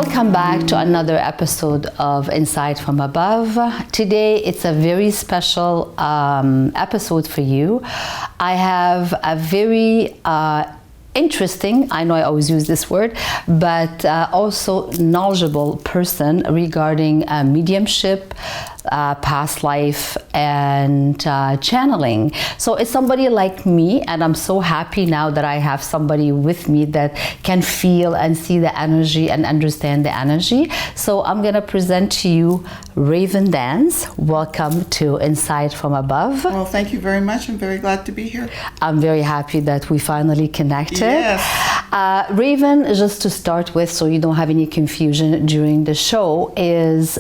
Welcome back to another episode of Insight from Above. Today it's a very special episode for you. I have a very interesting, I know I always use this word, but also knowledgeable person regarding mediumship, past life, and channeling. So it's somebody like me, and I'm so happy now that I have somebody with me that can feel and see the energy and understand the energy. So I'm gonna present to you Raven Dance. Welcome to Insight from Above. Well, thank you very much. I'm very glad to be here. I'm very happy that we finally connected. Yes. Raven, just to start with, so you don't have any confusion during the show, is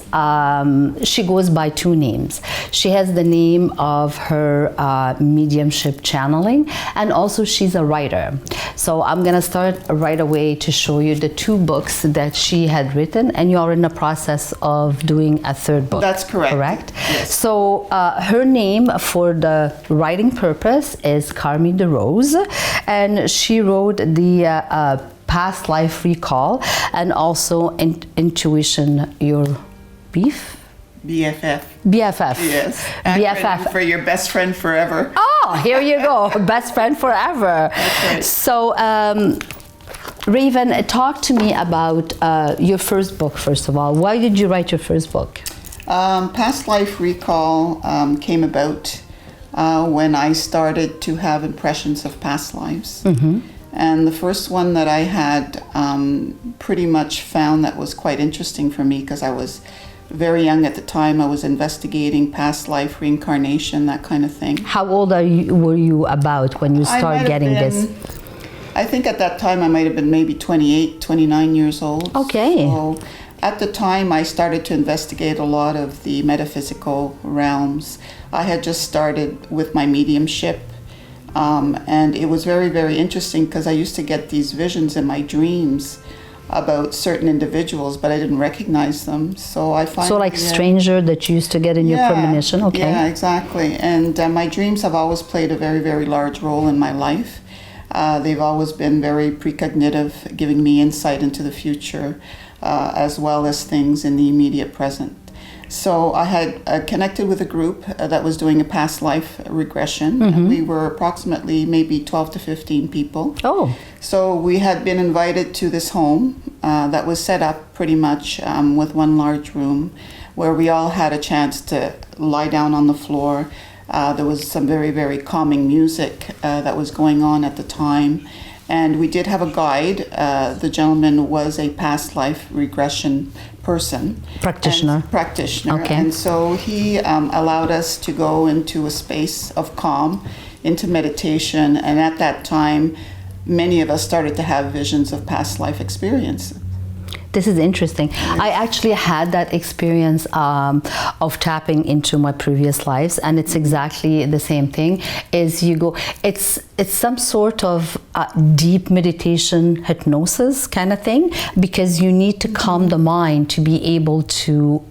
she goes by two names. She has the name of her mediumship channeling, and also she's a writer. So I'm gonna start right away to show you the two books that she had written, and you are in the process of doing a third book. That's correct. Correct? Yes. So her name for the writing purpose is Carmi DeRose, and she wrote the Past Life Recall and also Intuition Your Beef? BFF. BFF. Yes. BFF. For your best friend forever. Oh, here you go. Best friend forever. That's right. So, Raven, talk to me about your first book, first of all. Why did you write your first book? Past Life Recall came about when I started to have impressions of past lives. Mm-hmm. And the first one that I had pretty much found that was quite interesting for me, because I was very young at the time. I was investigating past life, reincarnation, that kind of thing. How old were you about when you started getting this? I think at that time I might have been maybe 28, 29 years old. Okay. So at the time I started to investigate a lot of the metaphysical realms. I had just started with my mediumship. And it was very, very interesting, because I used to get these visions in my dreams about certain individuals, but I didn't recognize them. So I find stranger that you used to get in your premonition. Okay. Yeah, exactly. And my dreams have always played a very, very large role in my life. They've always been very precognitive, giving me insight into the future, as well as things in the immediate present. So I had connected with a group that was doing a past life regression. Mm-hmm. We were approximately maybe 12 to 15 people. Oh. So we had been invited to this home that was set up pretty much with one large room, where we all had a chance to lie down on the floor. There was some very, very calming music that was going on at the time. And we did have a guide. The gentleman was a past life regression person. Practitioner. Okay. And so he allowed us to go into a space of calm, into meditation. And at that time, many of us started to have visions of past life experience. This is interesting. Yes. I actually had that experience of tapping into my previous lives, and it's exactly the same thing. Is you go, it's some sort of deep meditation, hypnosis kind of thing, because you need to calm the mind to be able to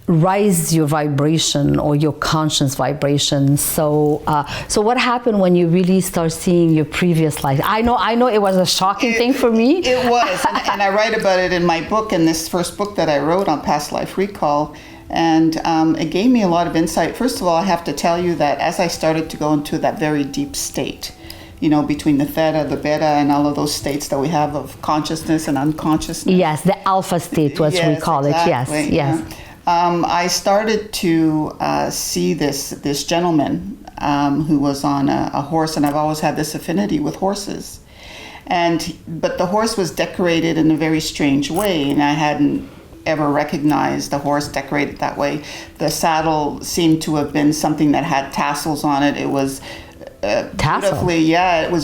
rise your vibration or your conscious vibration. So what happened when you really start seeing your previous life? I know it was a shocking thing for me. It was, and I write about it in my book, in this first book that I wrote on Past Life Recall. And it gave me a lot of insight. First of all, I have to tell you that as I started to go into that very deep state, you know, between the theta, the beta, and all of those states that we have of consciousness and unconsciousness. Yes, the alpha state, what we call exactly. it. Yes. I started to see this gentleman who was on a horse, and I've always had this affinity with horses. But the horse was decorated in a very strange way, and I hadn't ever recognized the horse decorated that way. The saddle seemed to have been something that had tassels on it. It was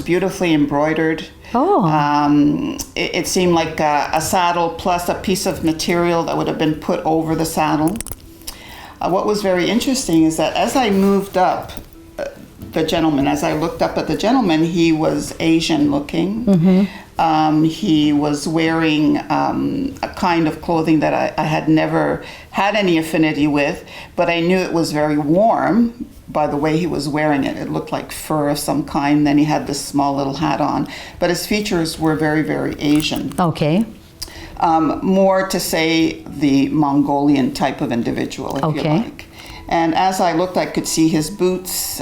beautifully embroidered. Oh. It seemed like a saddle plus a piece of material that would have been put over the saddle. What was very interesting is that as I moved up as I looked up at the gentleman, he was Asian looking. Mm-hmm. He was wearing a kind of clothing that I had never had any affinity with, but I knew it was very warm by the way he was wearing it. It looked like fur of some kind. Then he had this small little hat on, but his features were very, very Asian. Okay. More to say the Mongolian type of individual, if you Okay. like. And as I looked, I could see his boots.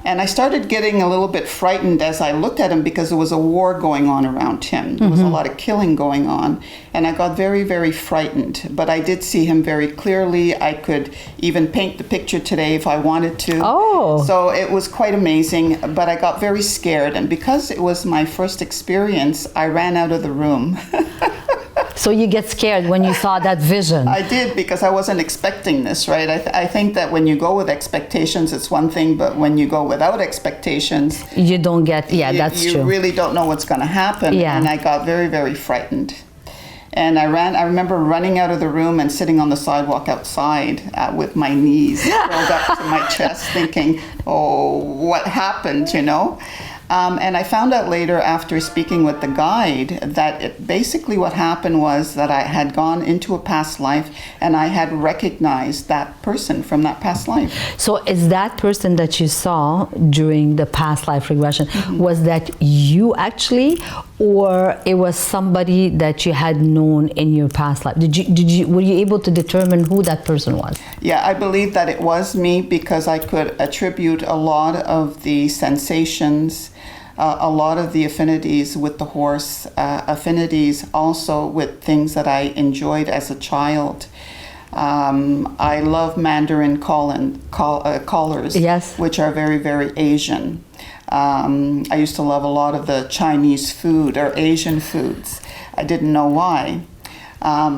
And I started getting a little bit frightened as I looked at him because there was a war going on around him. There was a lot of killing going on. And I got very, very frightened. But I did see him very clearly. I could even paint the picture today if I wanted to. Oh. So it was quite amazing. But I got very scared. And because it was my first experience, I ran out of the room. So you get scared when you saw that vision. I did, because I wasn't expecting this, right? I think that when you go with expectations, it's one thing, but when you go without expectations, You don't get, that's you true. really don't know what's going to happen. Yeah. And I got very, very frightened. And I remember running out of the room and sitting on the sidewalk outside with my knees rolled up to my chest thinking, oh, what happened, you know? And I found out later after speaking with the guide that basically what happened was that I had gone into a past life and I had recognized that person from that past life. So is that person that you saw during the past life regression, was that you actually, or it was somebody that you had known in your past life? Were you able to determine who that person was? Yeah, I believe that it was me because I could attribute a lot of the sensations, a lot of the affinities with the horse, affinities also with things that I enjoyed as a child. I love Mandarin collars, Yes. which are very, very Asian. I used to love a lot of the Chinese food or Asian foods. I didn't know why.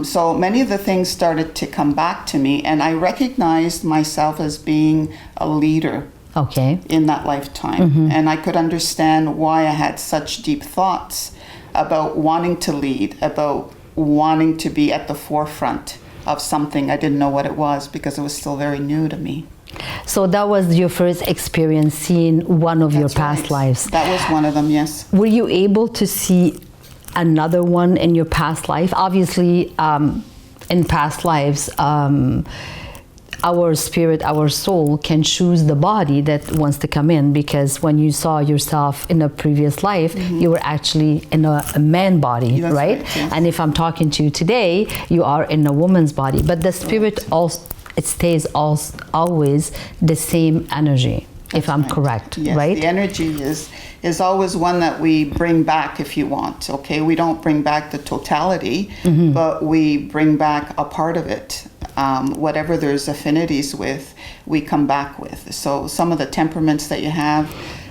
So many of the things started to come back to me, and I recognized myself as being a leader. Okay. In that lifetime. And I could understand why I had such deep thoughts about wanting to lead, about wanting to be at the forefront of something. I didn't know what it was because it was still very new to me. So that was your first experience seeing one of your That's past right. lives. That was one of them, yes. Were you able to see another one in your past life? Obviously, in past lives, our spirit, our soul can choose the body that wants to come in, because when you saw yourself in a previous life, you were actually in a man body, That's right? right, yes. And if I'm talking to you today, you are in a woman's body, but the spirit also, it stays always the same energy, if I'm Right. correct, Yes, right? the energy is always one that we bring back if you want, okay? We don't bring back the totality, but we bring back a part of it. Whatever there's affinities with, we come back with. So some of the temperaments that you have,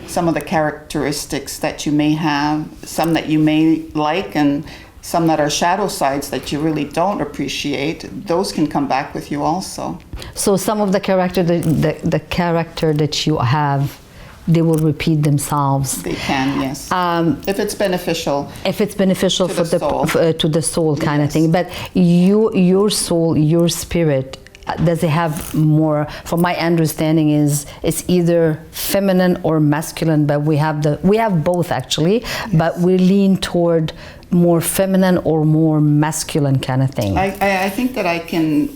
some of the characteristics that you may have, some that you may like, and some that are shadow sides that you really don't appreciate, those can come back with you also. So some of the character, the character that you have, they will repeat themselves. They can, yes. If it's beneficial. If it's beneficial To for the soul. to the soul kind of Yes. thing. But your soul, your spirit, does it have more? From my understanding, is it's either feminine or masculine. But we have both actually. But we lean toward more feminine or more masculine kind of thing. I think that I can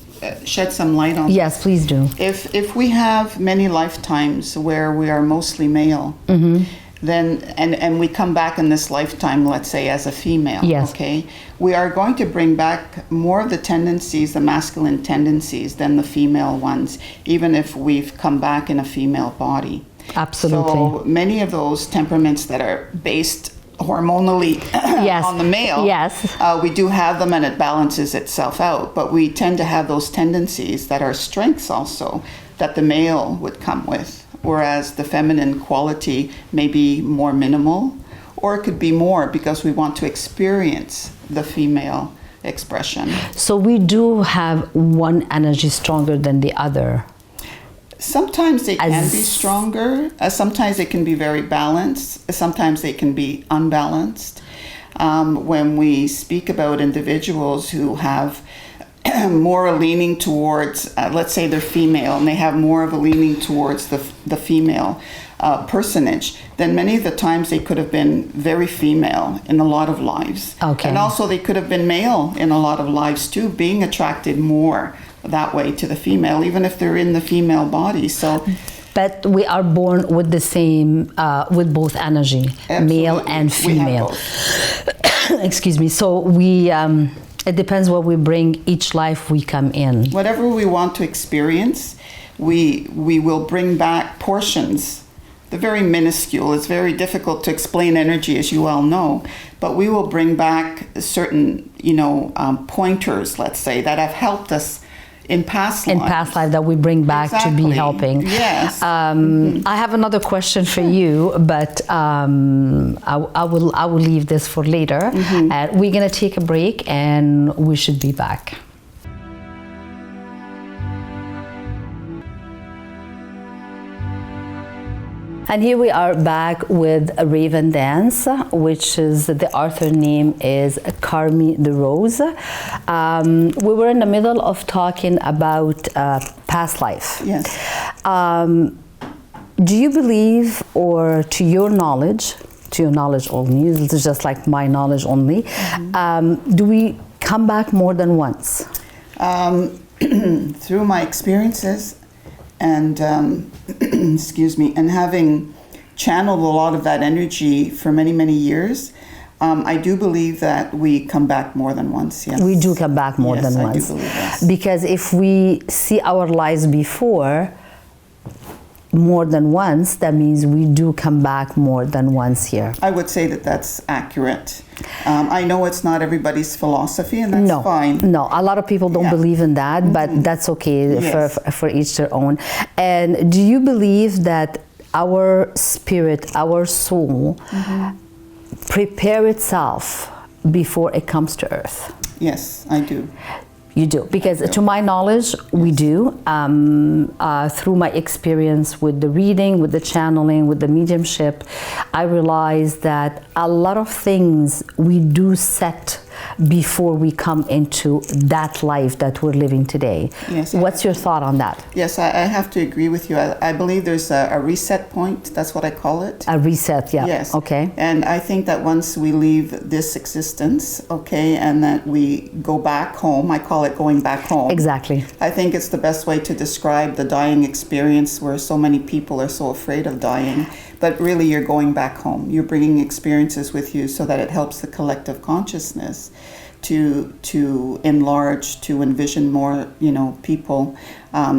shed some light on Yes, please do. If we have many lifetimes where we are mostly male, then and we come back in this lifetime, let's say as a female, Yes. okay, we are going to bring back more of the tendencies, the masculine tendencies, than the female ones, even if we've come back in a female body. Absolutely. So many of those temperaments that are based hormonally Yes. on the male, Yes. we do have them and it balances itself out, but we tend to have those tendencies that are strengths also that the male would come with, whereas the feminine quality may be more minimal, or it could be more because we want to experience the female expression. So we do have one energy stronger than the other. Sometimes they can be As- stronger. Sometimes they can be very balanced. Sometimes they can be unbalanced. When we speak about individuals who have more leaning towards, let's say they're female, and they have more of a leaning towards the female personage, then many of the times they could have been very female in a lot of lives. Okay. And also they could have been male in a lot of lives too, being attracted more that way to the female, even if they're in the female body. So But we are born with the same, with both energy, male absolutely, and we have female. both. excuse me. So we, it depends what we bring each life we come in. Whatever we want to experience, we will bring back portions. They're very minuscule. It's very difficult to explain energy, as you well know. But we will bring back certain, pointers, let's say, that have helped us in past lives. In past life that we bring back to be helping. Yes. I have another question for you, but I will leave this for later. And we're gonna take a break, and we should be back. And here we are back with Raven Dance, which is the author name is Carmi DeRose. We were in the middle of talking about past life. Yes. Do you believe, or to your knowledge only, this is just like my knowledge only, do we come back more than once? Through my experiences, and excuse me, and having channeled a lot of that energy for many, many years, I do believe that we come back more than once. Yes, we do come back more than once. I do believe that. Because if we see our lives before more than once, that means we do come back more than once here. I would say that that's accurate. I know it's not everybody's philosophy, and that's fine. No, a lot of people don't believe in that, but that's okay. Yes. For each their own. And do you believe that our spirit, our soul, prepare itself before it comes to earth? Yes, I do. You do, because to my knowledge, we do. Through my experience with the reading, with the channeling, with the mediumship, I realized that a lot of things we do set before we come into that life that we're living today. Yes. What's your thought on that? Yes, I have to agree with you. I believe there's a reset point. That's what I call it. A reset, yeah. Yes. Okay. And I think that once we leave this existence, and that we go back home, I call it going back home. Exactly. I think it's the best way to describe the dying experience, where so many people are so afraid of dying. But really, you're going back home. You're bringing experiences with you so that it helps the collective consciousness to enlarge, to envision more, people,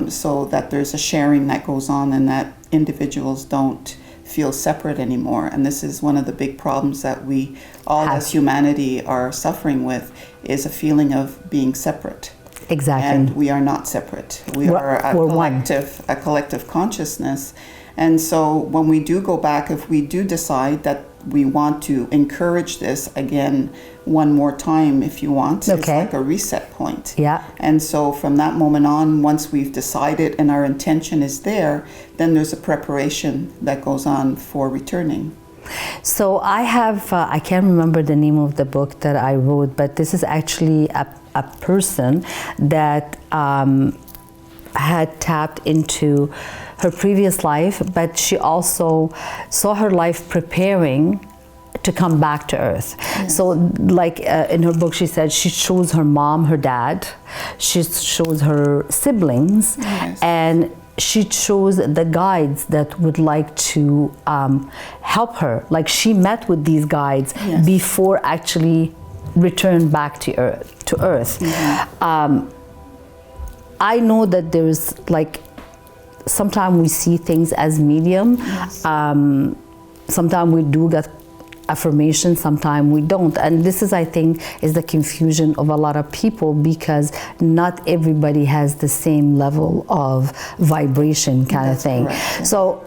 so that there's a sharing that goes on, and that individuals don't feel separate anymore. And this is one of the big problems that we all as humanity are suffering with, is a feeling of being separate. Exactly. And we are not separate. We're a collective consciousness. And so when we do go back, if we do decide that we want to encourage this again one more time, if you want, it's like a reset point. Yeah. And so from that moment on, once we've decided and our intention is there, then there's a preparation that goes on for returning. So I have, I can't remember the name of the book that I wrote, but this is actually a person that had tapped into her previous life, but she also saw her life preparing to come back to earth. Yes. So like in her book, she said she chose her mom, her dad, she chose her siblings, and she chose the guides that would like to help her. Like she met with these guides before actually return back to earth. I know that there's like, sometimes we see things as medium. Sometimes we do get affirmation, sometimes we don't. And this is, I think, is the confusion of a lot of people, because not everybody has the same level of vibration kind of thing. Correct, yeah. So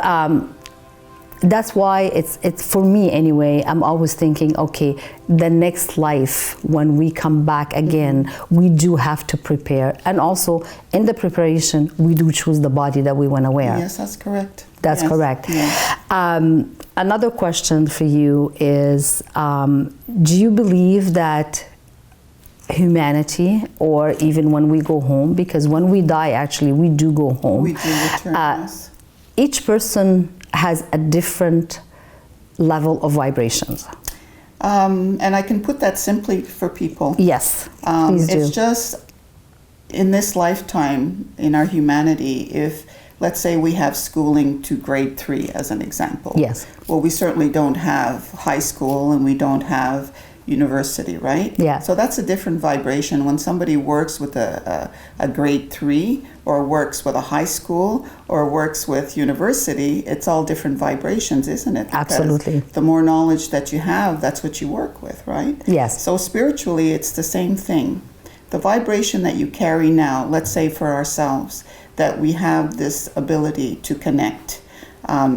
that's why it's for me anyway, I'm always thinking, okay, the next life, when we come back again, we do have to prepare. And also in the preparation, we do choose the body that we want to wear. Yes, that's correct. That's correct. Yes. Another question for you is, do you believe that humanity, or even when we go home, because when we die, actually, we do go home. We do return, yes. Each person has a different level of vibrations. And I can put that simply for people. Yes, please do. It's just, in this lifetime, in our humanity, if, let's say we have schooling to grade 3 as an example. Yes. Well, we certainly don't have high school, and we don't have, university, right? Yeah. So that's a different vibration. When somebody works with a grade 3 or works with a high school or works with university, it's all different vibrations, isn't it? Because Absolutely. the more knowledge that you have, that's what you work with, right? Yes. So spiritually, it's the same thing. The vibration that you carry now, let's say for ourselves, that we have this ability to connect,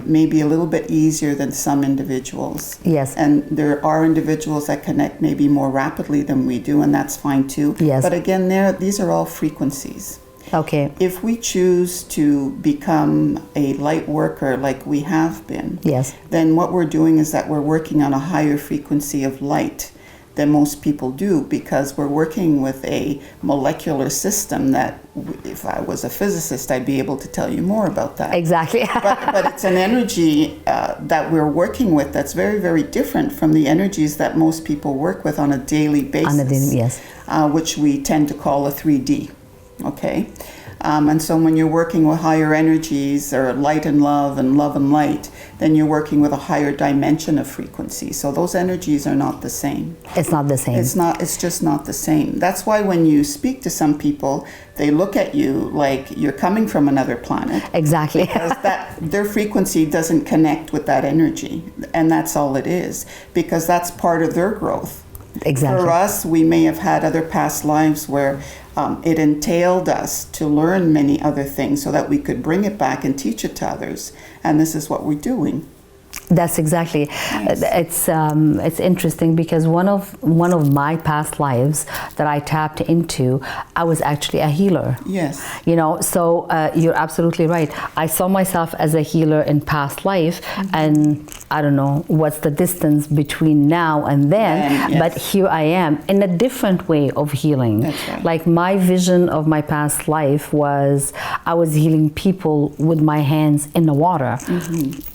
maybe a little bit easier than some individuals. Yes. And there are individuals that connect maybe more rapidly than we do, and that's fine too. Yes. But again, these are all frequencies. Okay. If we choose to become a light worker like we have been, Yes. then what we're doing is that we're working on a higher frequency of light than most people do, because we're working with a molecular system that, if I was a physicist, I'd be able to tell you more about that. Exactly. But it's an energy that we're working with that's very, very different from the energies that most people work with on a daily basis. Yes. Which we tend to call a 3D. Okay? And so when you're working with higher energies, or light and love and light, then you're working with a higher dimension of frequency. So those energies are not the same. It's not the same. It's just not the same. That's why when you speak to some people, they look at you like you're coming from another planet. Exactly. Because their frequency doesn't connect with that energy. And that's all it is. Because that's part of their growth. Exactly. For us, we may have had other past lives where it entailed us to learn many other things so that we could bring it back and teach it to others. And this is what we're doing. That's exactly. Nice. It's interesting because one of my past lives that I tapped into, I was actually a healer. Yes. You know, so you're absolutely right. I saw myself as a healer in past life, and I don't know what's the distance between now and then, Yes. but here I am in a different way of healing. That's right. Like my vision of my past life was I was healing people with my hands in the water.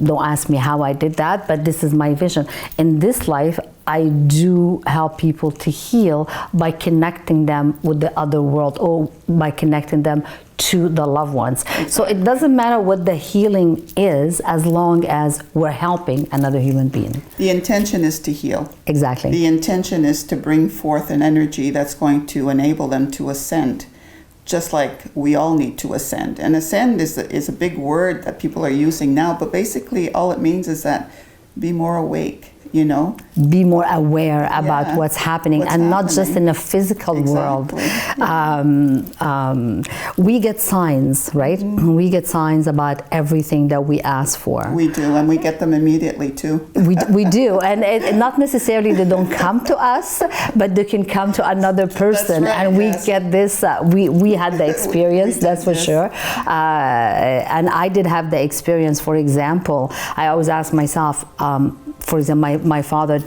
Don't ask me how I did that, but this is my vision. In this life, I do help people to heal by connecting them with the other world, or by connecting them to the loved ones. So it doesn't matter what the healing is, as long as we're helping another human being. The intention is to heal. Exactly. The intention is to bring forth an energy that's going to enable them to ascend, just like we all need to ascend. And ascend is a big word that people are using now, but basically all it means is that be more awake, you know? Be more aware about Yeah, what's happening, what's and not just happening. in a physical world. Exactly. We get signs, right? We get signs about everything that we ask for. We do, and we get them immediately too. We do, and not necessarily they don't come to us, but they can come to another person, right, and we yes. get this. We had the experience, We that's did, for yes. sure. And I did have the experience. For example, I always ask myself, for example, my father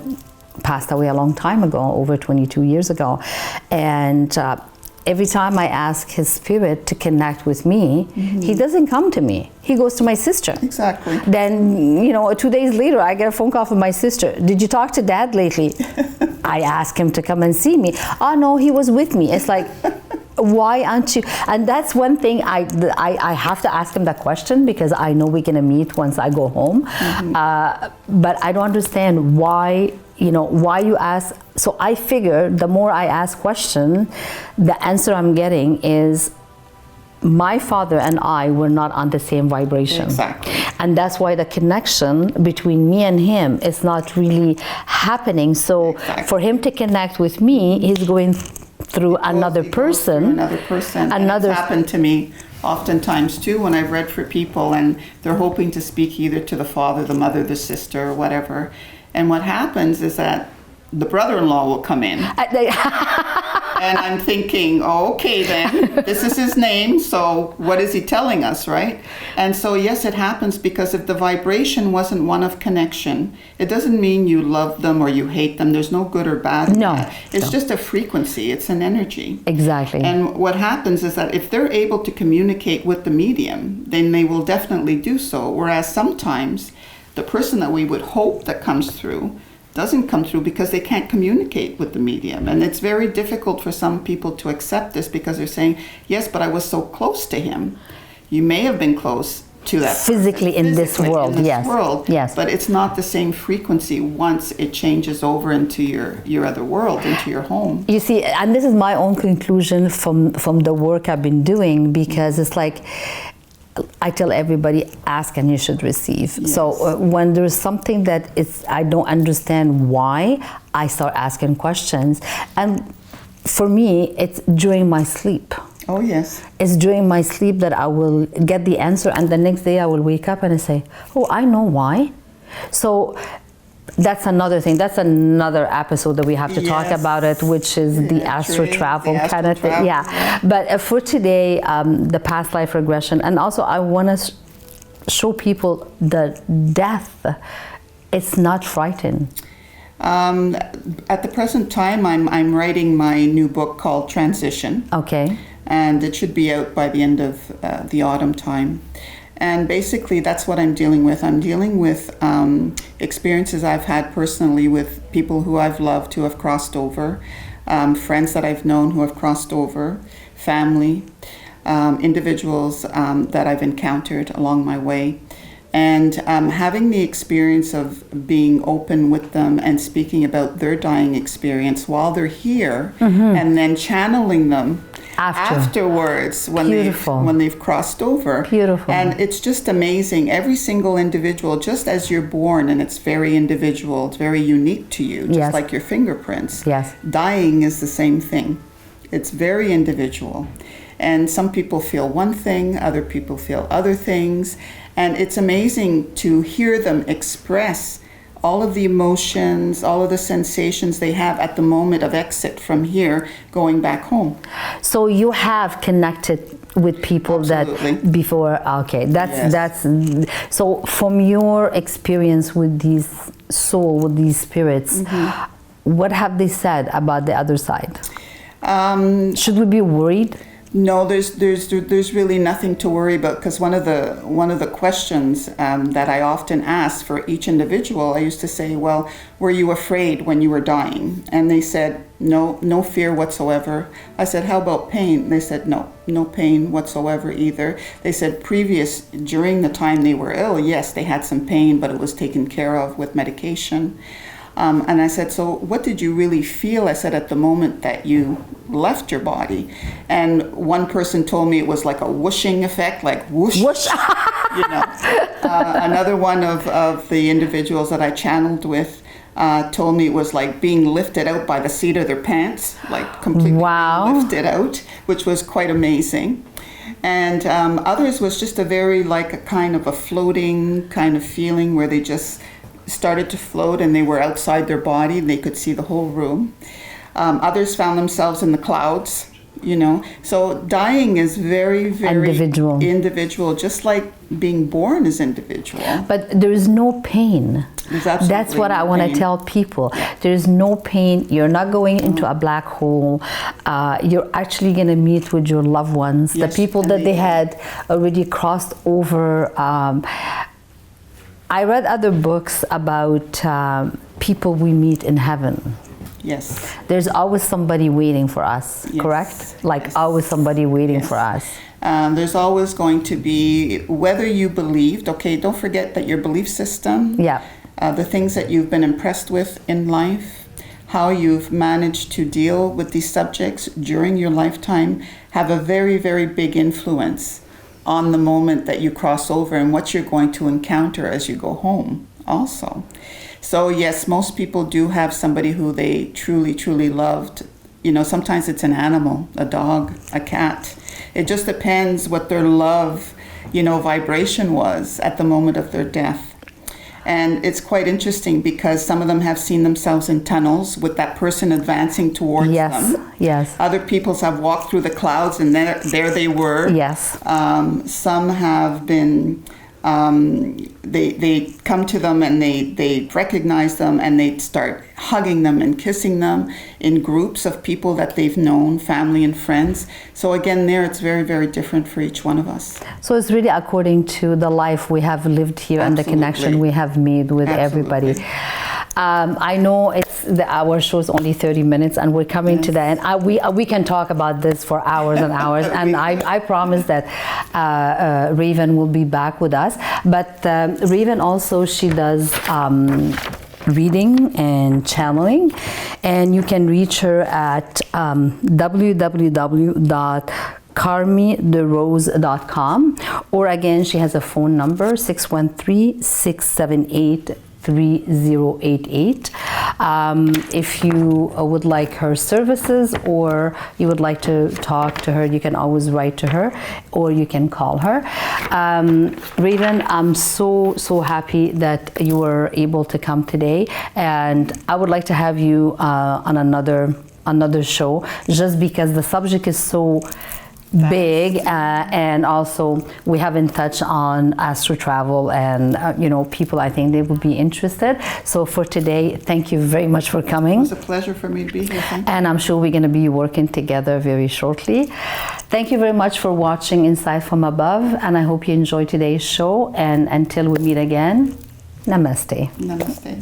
passed away a long time ago, over 22 years ago, and every time I ask his spirit to connect with me, he doesn't come to me. He goes to my sister. Exactly. Then, 2 days later, I get a phone call from my sister. Did you talk to Dad lately? I ask him to come and see me. Oh, no, he was with me. It's like, why aren't you? And that's one thing I have to ask him that question, because I know we're going to meet once I go home. But I don't understand why you ask. So I figure the more I ask question, the answer I'm getting is my father and I were not on the same vibration. Exactly. And that's why the connection between me and him is not really happening. So Exactly. for him to connect with me, he's going through another He goes through person. Another person. And Another it's happened to me oftentimes too, when I've read for people and they're hoping to speak either to the father, the mother, the sister, or whatever. And what happens is that the brother-in-law will come in. And I'm thinking, oh, okay then, this is his name, so what is he telling us, right? And so yes, it happens, because if the vibration wasn't one of connection, it doesn't mean you love them or you hate them. There's no good or bad in No, that. It's no. just a frequency, it's an energy. Exactly. And what happens is that if they're able to communicate with the medium, then they will definitely do so. Whereas sometimes the person that we would hope that comes through doesn't come through because they can't communicate with the medium. And it's very difficult for some people to accept this, because they're saying, yes, but I was so close to him. You may have been close, to that physically person. in this world. In this Yes. world, Yes. but it's not the same frequency once it changes over into your other world, into your home. You see, and this is my own conclusion from the work I've been doing, because it's like I tell everybody, ask and you should receive. Yes. So when there's something that I don't understand why, I start asking questions. And for me, it's during my sleep. Oh, yes. It's during my sleep that I will get the answer, and the next day I will wake up and I say, oh, I know why. So that's another thing. That's another episode that we have to talk Yes. about it, which is the astral travel kind of thing. Yeah. But for today, the past life regression, and also I want to show people that death, it's not frightening. At the present time, I'm writing my new book called Transition. Okay. And it should be out by the end of the autumn time. And basically, that's what I'm dealing with. I'm dealing with experiences I've had personally with people who I've loved who have crossed over, friends that I've known who have crossed over, family, individuals that I've encountered along my way. And having the experience of being open with them and speaking about their dying experience while they're here, and then channeling them afterwards when they've crossed over. Beautiful. And it's just amazing. Every single individual, just as you're born, and it's very individual, it's very unique to you, just Yes. like your fingerprints. Yes. Dying is the same thing. It's very individual. And some people feel one thing, other people feel other things. And it's amazing to hear them express all of the emotions, all of the sensations they have at the moment of exit from here, going back home. So you have connected with people Absolutely. that before, okay, Yes. that's, so from your experience with these with these spirits, what have they said about the other side? Should we be worried? No, there's really nothing to worry about, because one of the questions that I often ask for each individual, I used to say, well, were you afraid when you were dying? And they said, no fear whatsoever. I said, how about pain? They said, no pain whatsoever either. They said during the time they were ill, yes, they had some pain, but it was taken care of with medication. And I said, so what did you really feel? I said, at the moment that you left your body. And one person told me it was like a whooshing effect, like whoosh. Whoosh. You know. Another one of the individuals that I channeled with told me it was like being lifted out by the seat of their pants, like completely lifted out, which was quite amazing. And others was just a very like a kind of a floating kind of feeling where they just started to float and they were outside their body. They could see the whole room. Others found themselves in the clouds, you know. So dying is very, very individual, just like being born is individual. But there is no pain. That's what I want to tell people. There is no pain. You're not going into a black hole. You're actually going to meet with your loved ones, the people that they had already crossed over. I read other books about people we meet in heaven. Yes. There's always somebody waiting for us, correct? Like always somebody waiting for us. There's always going to be, whether you believed, okay, don't forget that your belief system, the things that you've been impressed with in life, how you've managed to deal with these subjects during your lifetime have a very, very big influence on the moment that you cross over and what you're going to encounter as you go home also. So yes, most people do have somebody who they truly, truly loved. You know, sometimes it's an animal, a dog, a cat. It just depends what their love, you know, vibration was at the moment of their death. And it's quite interesting because some of them have seen themselves in tunnels with that person advancing towards them. Yes. Other people have walked through the clouds and there they were. Yes. Some have been, they come to them and they recognize them and they start hugging them and kissing them in groups of people that they've known, family and friends. So again, there it's very, very different for each one of us. So it's really according to the life we have lived here and the connection we have made with everybody. I know our show is only 30 minutes, and we're coming to the end. We can talk about this for hours and hours, and I promise that Raven will be back with us. But Raven also, she does reading and channeling, and you can reach her at www.carmyderose.com, or again, she has a phone number 613-678-3088. If you would like her services, or you would like to talk to her, you can always write to her, or you can call her. Raven, I'm so happy that you were able to come today, and I would like to have you on another show, just because the subject is so big, and also we haven't touched on astro travel, and people, I think they would be interested. So for today, thank you very much for coming. It was a pleasure for me to be here. Thank you. And I'm sure we're going to be working together very shortly. Thank you very much for watching Insight from Above, and I hope you enjoyed today's show, and until we meet again, namaste. Namaste.